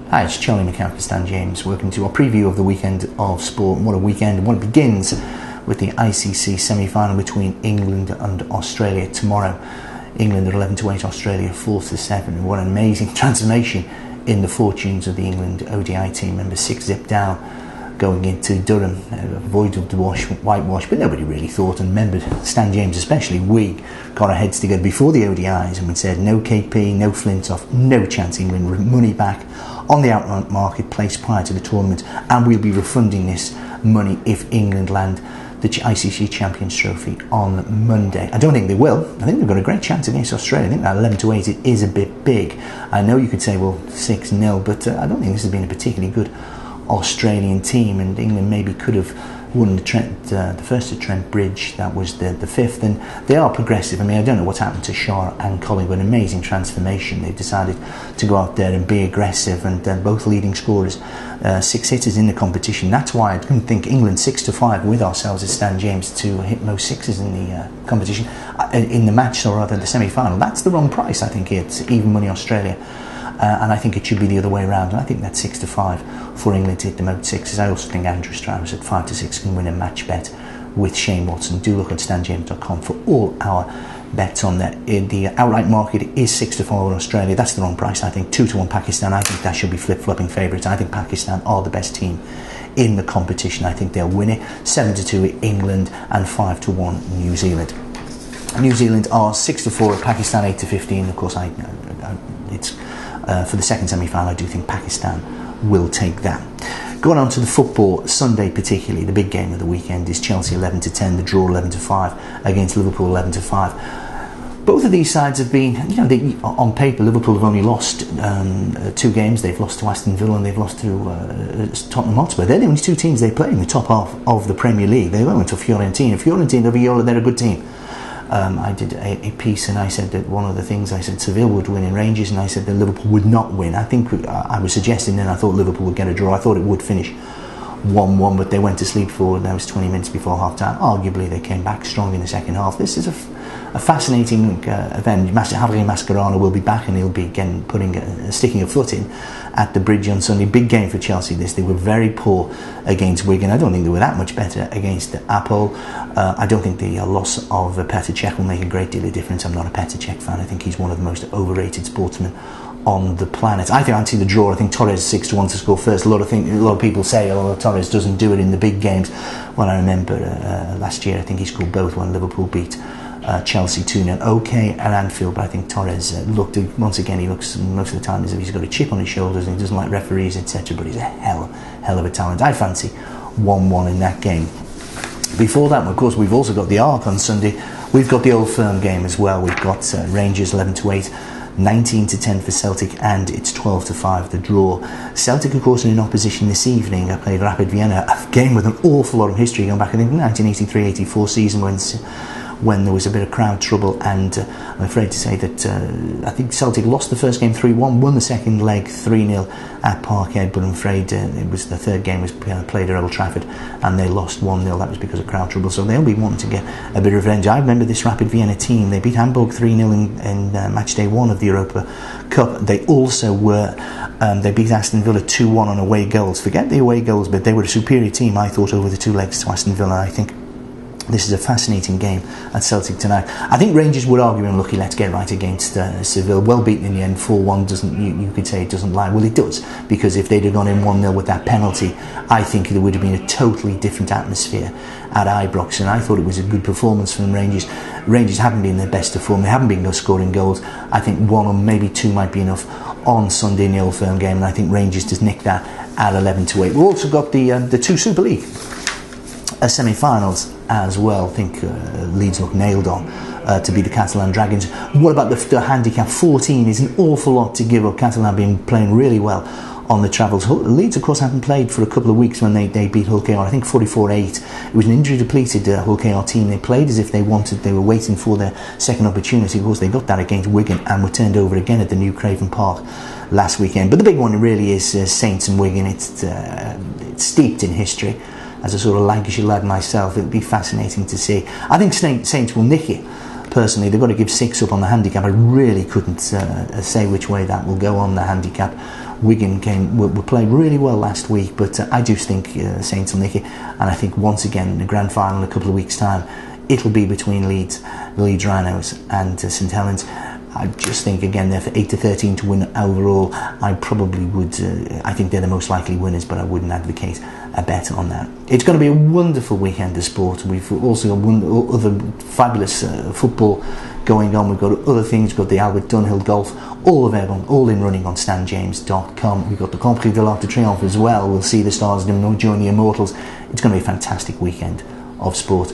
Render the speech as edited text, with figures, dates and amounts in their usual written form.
Hi, it's Charlie McCann's for Stan James. Welcome to our preview of the weekend of sport. And what a weekend. And what it begins with the ICC semi-final between England and Australia tomorrow. England at 11-8, Australia 4-7. What an amazing transformation in the fortunes of the England ODI team. Remember, 6-0 down going into Durham, avoided the whitewash, but nobody really thought, and remember, Stan James especially, we got our heads together before the ODIs and we said no KP, no Flintoff, no chance England, money back on the outright marketplace prior to the tournament, and we'll be refunding this money if England land the ICC Champions Trophy on Monday. I don't think they will. I think they've got a great chance against Australia. I think that 11-8 it is a bit big. I know you could say, well, 6-0, but I don't think this has been a particularly good Australian team, and England maybe could have won the first at Trent Bridge. That was the fifth, and they are progressive. I mean, I don't know what's happened to Shah and Collingwood. An amazing transformation. They've decided to go out there and be aggressive, and both leading scorers, 6 hitters in the competition. That's why I didn't think England 6-5 with ourselves at Stan James to hit most sixes in the competition in the match, or rather the semi-final. That's the wrong price. I think it's even money Australia. And I think it should be the other way around. And I think that's 6-5 for England to hit the most sixes. I also think Andrew Strauss at 5-6 can win a match bet with Shane Watson. Do look at stanjames.com for all our bets on that. In the outright market is 6-4 in Australia. That's the wrong price. I think 2-1 Pakistan. I think that should be flip-flopping favourites. I think Pakistan are the best team in the competition. I think they'll win it. 7-2 England and 5-1 New Zealand. New Zealand are 6-4 at Pakistan, 8-15. Of course, it's for the second semi-final. I do think Pakistan will take that. Going on to the football, Sunday particularly, the big game of the weekend is Chelsea 11-10, the draw 11-5 against Liverpool 11-5. Both of these sides have been, on paper, Liverpool have only lost 2 games. They've lost to Aston Villa and they've lost to Tottenham Hotspur. They're the only 2 teams they play in the top half of the Premier League. They went to Fiorentina. Fiorentina, they're a good team. I did a piece and I said that one of the things, I said Seville would win in Rangers, and I said that Liverpool would not win. I think I was suggesting then I thought Liverpool would get a draw. I thought it would finish 1-1, but they went to sleep for, that was 20 minutes before half time. Arguably they came back strong in the second half. This is a fascinating event. Javier Mascherano will be back and he'll be again sticking a foot in at the Bridge on Sunday. Big game for Chelsea this. They were very poor against Wigan. I don't think they were that much better against Apple. I don't think the loss of Petr Cech will make a great deal of difference. I'm not a Petr Cech fan. I think he's one of the most overrated sportsmen on the planet. I think I'd see the draw. I think Torres 6-1 to score first. A lot of people say, Torres doesn't do it in the big games. Well, I remember last year, I think he scored both when Liverpool beat Chelsea 2-0. Okay at Anfield, but I think Torres once again, he looks most of the time as if he's got a chip on his shoulders and he doesn't like referees, etc. But he's a hell of a talent. I fancy 1-1 in that game. Before that, of course, we've also got the Arc on Sunday. We've got the Old Firm game as well. We've got Rangers 11-8, 19-10 for Celtic, and it's 12-5 the draw. Celtic, of course, are in opposition this evening. I played Rapid Vienna, a game with an awful lot of history going back, I think, 1983-84 season when there was a bit of crowd trouble, and I'm afraid to say that I think Celtic lost the first game 3-1, won the second leg 3-0 at Parkhead, but I'm afraid it was the third game was played at Old Trafford and they lost 1-0. That was because of crowd trouble, so they'll be wanting to get a bit of revenge. I remember this Rapid Vienna team. They beat Hamburg 3-0 in match day 1 of the Europa Cup. They also they beat Aston Villa 2-1 on away goals. Forget the away goals, but they were a superior team, I thought, over the 2 legs to Aston Villa. I think this is a fascinating game at Celtic tonight. I think Rangers would argue unlucky, let's get right against Seville. Well beaten in the end, 4-1. You could say it doesn't lie. Well, it does, because if they'd have gone in 1-0 with that penalty, I think there would have been a totally different atmosphere at Ibrox, and I thought it was a good performance from Rangers. Rangers haven't been their best of form. They haven't been scoring goals. I think 1 or maybe 2 might be enough on Sunday in the Old Firm game, and I think Rangers just nicked that at 11-8. We've also got the 2 Super League semi-finals as well. I think Leeds look nailed on to be the Catalan Dragons. What about the handicap? 14 is an awful lot to give up. Catalan been playing really well on the travels. Leeds, of course, haven't played for a couple of weeks when they beat Hull KR, I think 44-8. It was an injury-depleted Hull KR team. They played as if they were waiting for their second opportunity. Of course, they got that against Wigan and were turned over again at the new Craven Park last weekend. But the big one really is Saints and Wigan. It's steeped in history. As a sort of Lancashire lad myself, it'll be fascinating to see. I think Saints will nick it. Personally, they've got to give 6 up on the handicap. I really couldn't say which way that will go on the handicap. Wigan were played really well last week, but I do think Saints will make it, and I think once again in the grand final in a couple of weeks' time, it'll be between the Leeds Rhinos and St Helens. I just think again they're for 8-13 to win overall. I probably would. I think they're the most likely winners, but I wouldn't advocate a bet on that. It's going to be a wonderful weekend of sport. We've also got other fabulous football going on. We've got other things. We've got the Albert Dunhill Golf, all available, all in running on stanjames.com. We've got the Compris de l'Arc de Triomphe as well. We'll see the stars join the immortals. It's going to be a fantastic weekend of sport.